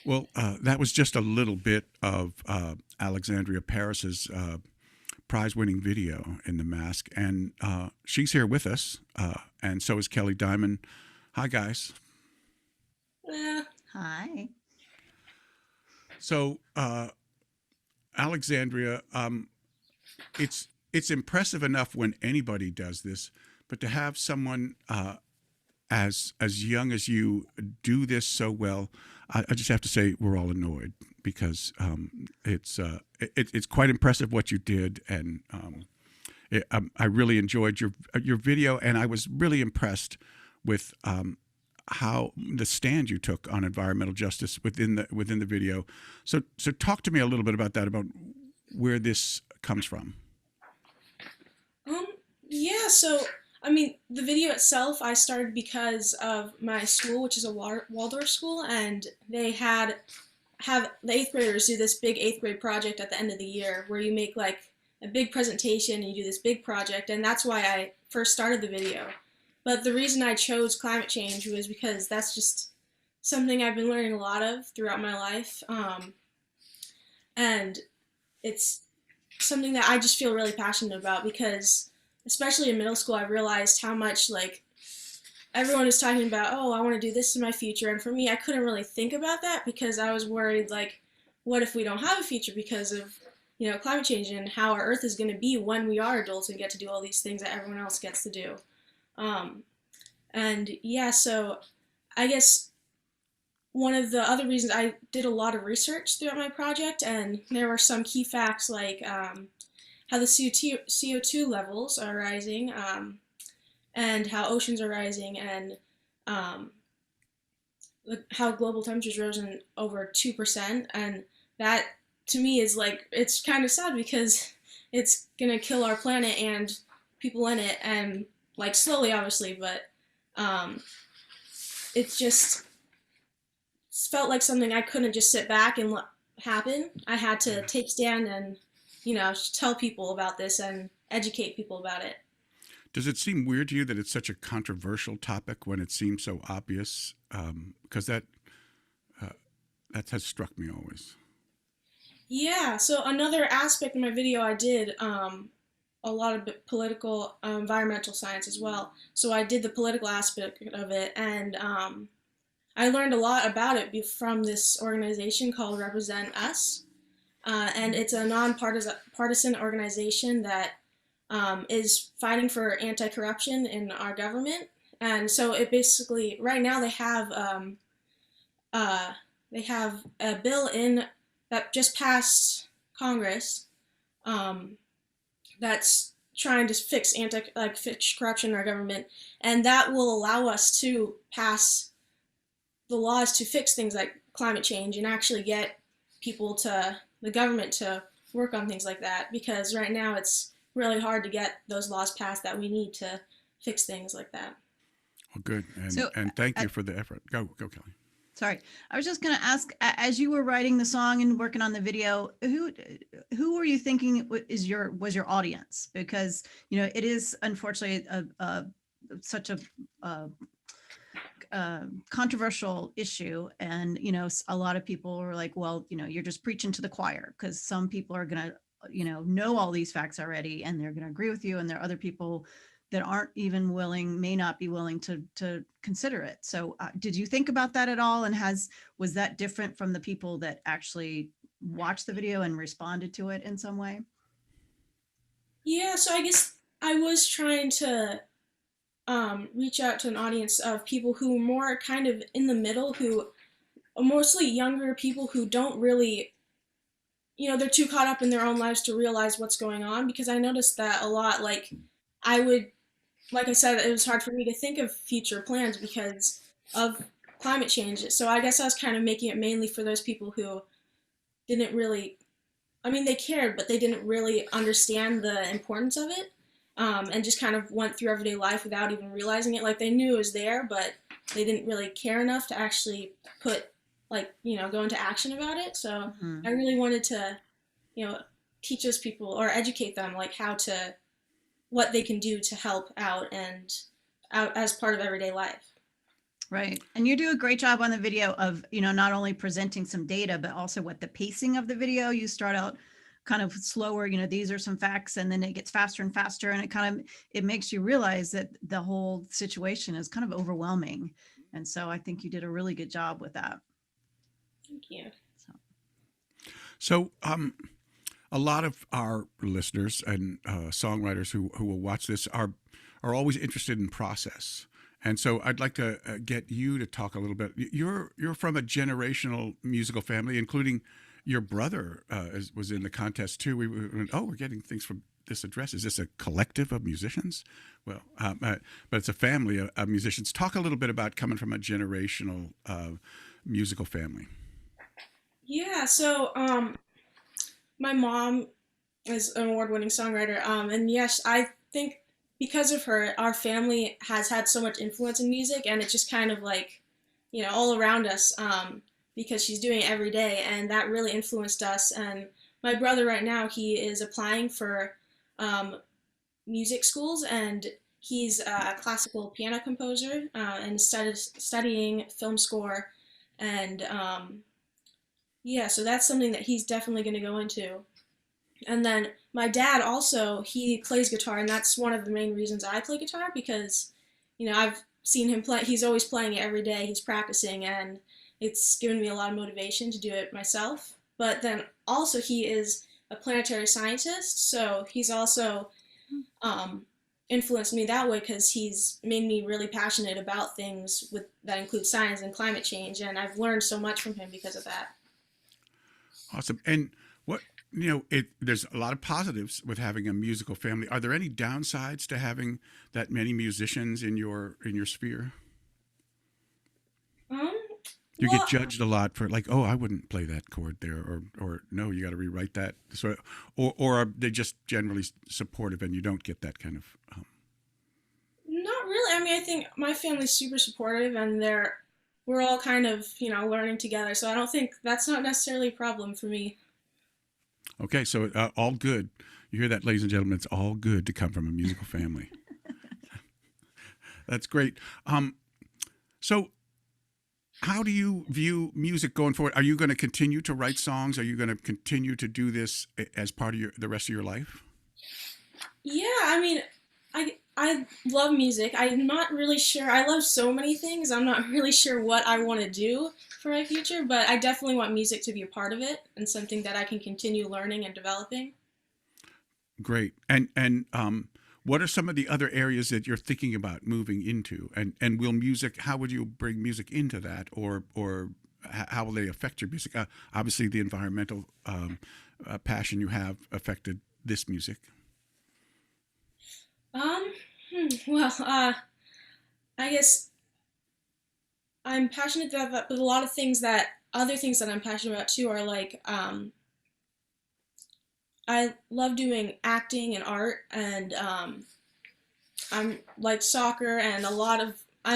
Well, that was just a little bit of Alexandria Paris's prize-winning video in the MASC, and she's here with us, and so is Kelly Diamond. Hi, guys. Hi. So, Alexandria, it's impressive enough when anybody does this, but to have someone as young as you do this so well, I just have to say we're all annoyed because it's quite impressive what you did, and I really enjoyed your video, and I was really impressed with how the stand you took on environmental justice within the video. So talk to me a little bit about that, about where this comes from. Um, yeah, so I mean, the video itself I started because of my school, which is a Waldorf school, and they have the eighth graders do this big eighth grade project at the end of the year where you make like a big presentation and you do this big project, and that's why I first started the video. But the reason I chose climate change was because that's just something I've been learning a lot of throughout my life, and it's something that I just feel really passionate about because, especially in middle school, I realized how much like everyone was talking about, oh, I want to do this in my future, and for me, I couldn't really think about that because I was worried like, what if we don't have a future because of climate change and how our Earth is going to be when we are adults and get to do all these things that everyone else gets to do. Um, and yeah, so I guess one of the other reasons I did a lot of research throughout my project, and there were some key facts like how the CO2 levels are rising, and how oceans are rising, and um, how global temperatures risen over 2%. And that to me is like, it's kind of sad because it's going to kill our planet and people in it, and like slowly, obviously, but um, it's just felt like something I couldn't just sit back and let happen. I had to take stand and, tell people about this and educate people about it. Does it seem weird to you that it's such a controversial topic when it seems so obvious? Because uh, that has struck me always. Yeah, so another aspect of my video I did a lot of political, environmental science as well. So I did the political aspect of it, and I learned a lot about it from this organization called Represent Us. And it's a non-partisan organization that is fighting for anti-corruption in our government. And so it basically, right now uh, they have a bill in that just passed Congress, um, that's trying to fix corruption in our government, and that will allow us to pass the laws to fix things like climate change and actually get the government to work on things like that, because right now it's really hard to get those laws passed that we need to fix things like that. Well, good, So, and thank uh, you for the effort. Go, Kelly. sorry, I was just going to ask, as you were writing the song and working on the video, who were you thinking was your audience? Because it is unfortunately such a controversial issue, and a lot of people were like, well, you're just preaching to the choir, because some people are going to know all these facts already and they're going to agree with you, and there are other people that aren't even willing, may not be willing to consider it. So did you think about that at all, and was that different from the people that actually watched the video and responded to it in some way? Yeah, so I guess I was trying to reach out to an audience of people who are more kind of in the middle, who are mostly younger people who don't really, they're too caught up in their own lives to realize what's going on. Because I noticed that a lot. Like, I would, like I said, it was hard for me to think of future plans because of climate change. So I guess I was kind of making it mainly for those people who didn't really, I mean, they cared, but they didn't really understand the importance of it, and just kind of went through everyday life without even realizing it. Like, they knew it was there, but they didn't really care enough to actually put, like, go into action about it. So I Mhm. really wanted to, you know, teach those people or educate them, like, what they can do to help out and out as part of everyday life. Right. And you do a great job on the video of, not only presenting some data, but also what the pacing of the video. You start out kind of slower, these are some facts, and then it gets faster and faster. And it makes you realize that the whole situation is kind of overwhelming. And so I think you did a really good job with that. Thank you. So, a lot of our listeners and songwriters who will watch this are always interested in process. And so I'd like to get you to talk a little bit. You're from a generational musical family, including your brother was in the contest too. We went, oh, we're getting things from this address. Is this a collective of musicians? Well, but it's a family of musicians. Talk a little bit about coming from a generational musical family. Yeah, so my mom is an award-winning songwriter, and yes, I think because of her, our family has had so much influence in music, and it's just kind of like, all around us, because she's doing it every day, and that really influenced us. And my brother right now, he is applying for music schools, and he's a classical piano composer, and studying film score, and yeah, so that's something that he's definitely going to go into. And then my dad also, he plays guitar, and that's one of the main reasons I play guitar, because, I've seen him play. He's always playing it every day. He's practicing, and it's given me a lot of motivation to do it myself. But then also he is a planetary scientist, so he's also influenced me that way, because he's made me really passionate about things that include science and climate change, and I've learned so much from him because of that. Awesome. And what there's a lot of positives with having a musical family. Are there any downsides to having that many musicians in your sphere? You Well, get judged a lot for like, oh, I wouldn't play that chord there, or no, you got to rewrite that. So, or are they just generally supportive, and you don't get that kind of? not really. I mean, I think my family's super supportive, and we're all kind of, learning together. So I don't think that's not necessarily a problem for me. Okay, so all good. You hear that, ladies and gentlemen? It's all good to come from a musical family. That's great. So, how do you view music going forward? Are you going to continue to write songs? Are you going to continue to do this as part of the rest of your life? Yeah, I mean, I love music. I'm not really sure. I love so many things. I'm not really sure what I want to do for my future, but I definitely want music to be a part of it and something that I can continue learning and developing. Great. And what are some of the other areas that you're thinking about moving into? And will music? How would you bring music into that, or how will they affect your music? Obviously, the environmental passion you have affected this music. Um, well, I guess I'm passionate about that, but a lot of other things that I'm passionate about too are like, I love doing acting and art, and I'm like soccer and I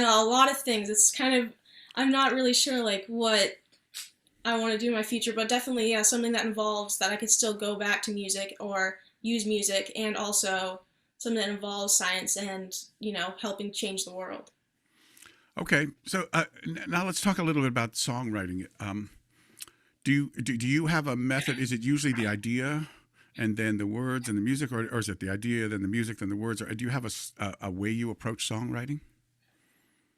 know a lot of things. It's kind of, I'm not really sure like what I want to do in my future, but definitely, yeah, something that involves that I could still go back to music or use music, and also something that involves science and, helping change the world. Okay, so now let's talk a little bit about songwriting. Do you have a method? Is it usually the idea and then the words and the music, or is it the idea, then the music, then the words? Or do you have a way you approach songwriting?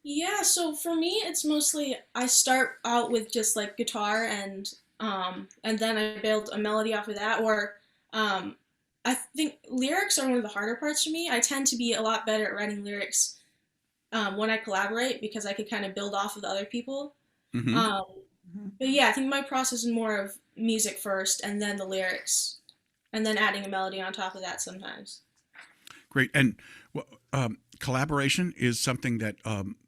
Yeah, so for me, it's mostly I start out with just like guitar, and then I build a melody off of that. Or I think lyrics are one of the harder parts for me. I tend to be a lot better at writing lyrics when I collaborate, because I could kind of build off of the other people. Mm-hmm. Um, Mhm. but yeah, I think my process is more of music first, and then the lyrics, and then adding a melody on top of that sometimes. Great. And well, collaboration is something that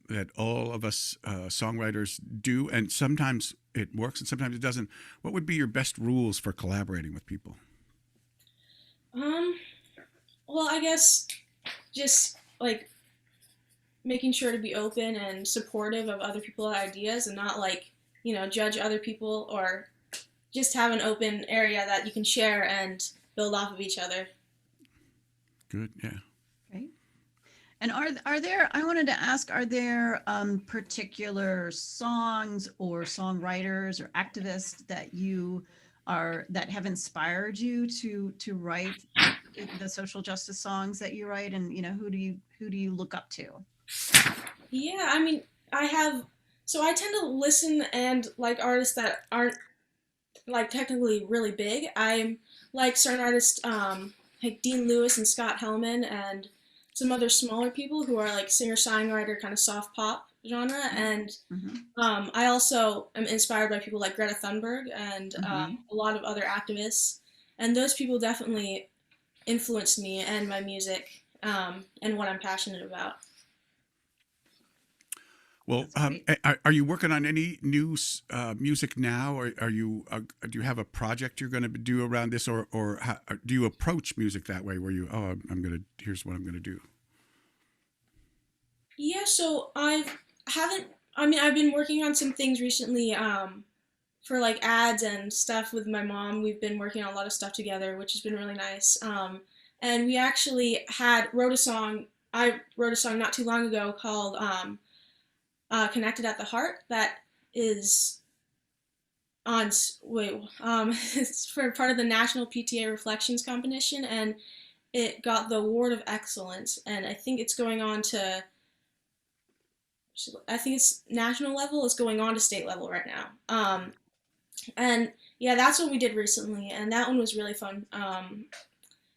that all of us songwriters do, and sometimes it works and sometimes it doesn't. What would be your best rules for collaborating with people? Um, well, I guess just like making sure to be open and supportive of other people's ideas, and not like, judge other people, or just have an open area that you can share and build off of each other. Good. Yeah. Right. And are there, I wanted to ask, are there particular songs or songwriters or activists that that have inspired you to write the social justice songs that you write? And, who do you look up to? Yeah, I mean, I tend to listen and like artists that aren't like technically really big. I'm like certain artists, like Dean Lewis and Scott Hellman, and some other smaller people who are like singer-songwriter kind of soft pop genre. And I also am inspired by people like Greta Thunberg and a lot of other activists. And those people definitely influenced me and my music and what I'm passionate about. Well, are you working on any new music now, or do you have a project you're going to do around this, or do you approach music that way, where here's what I'm gonna do? Yeah, so I've been working on some things recently for like ads and stuff with my mom. We've been working on a lot of stuff together, which has been really nice. And we actually wrote a song. I wrote a song not too long ago called Connected at the Heart, that is it's for part of the National PTA Reflections Competition, and it got the Award of Excellence, and I think it's national level. It's going on to state level right now. And yeah, that's what we did recently, and that one was really fun.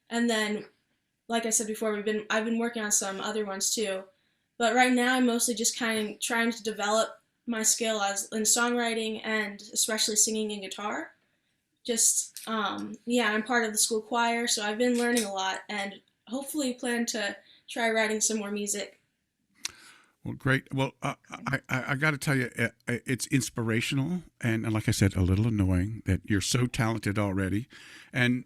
And then, like I said before, I've been working on some other ones too. But right now, I'm mostly just kind of trying to develop my skill in songwriting and especially singing and guitar. I'm part of the school choir, so I've been learning a lot and hopefully plan to try writing some more music. Well, great. Well, I got to tell you, it's inspirational, and like I said, a little annoying that you're so talented already, and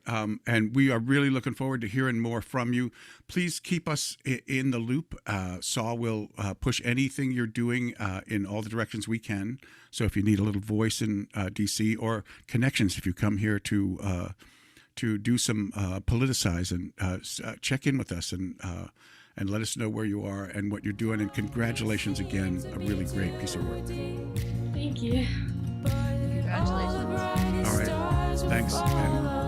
we are really looking forward to hearing more from you. Please keep us in the loop. Saul will push anything you're doing in all the directions we can. So if you need a little voice in DC, or connections, if you come here to do some politicize, and check in with us and let us know where you are and what you're doing. And congratulations again, a really great piece of work. Thank you. Congratulations. All right, thanks. And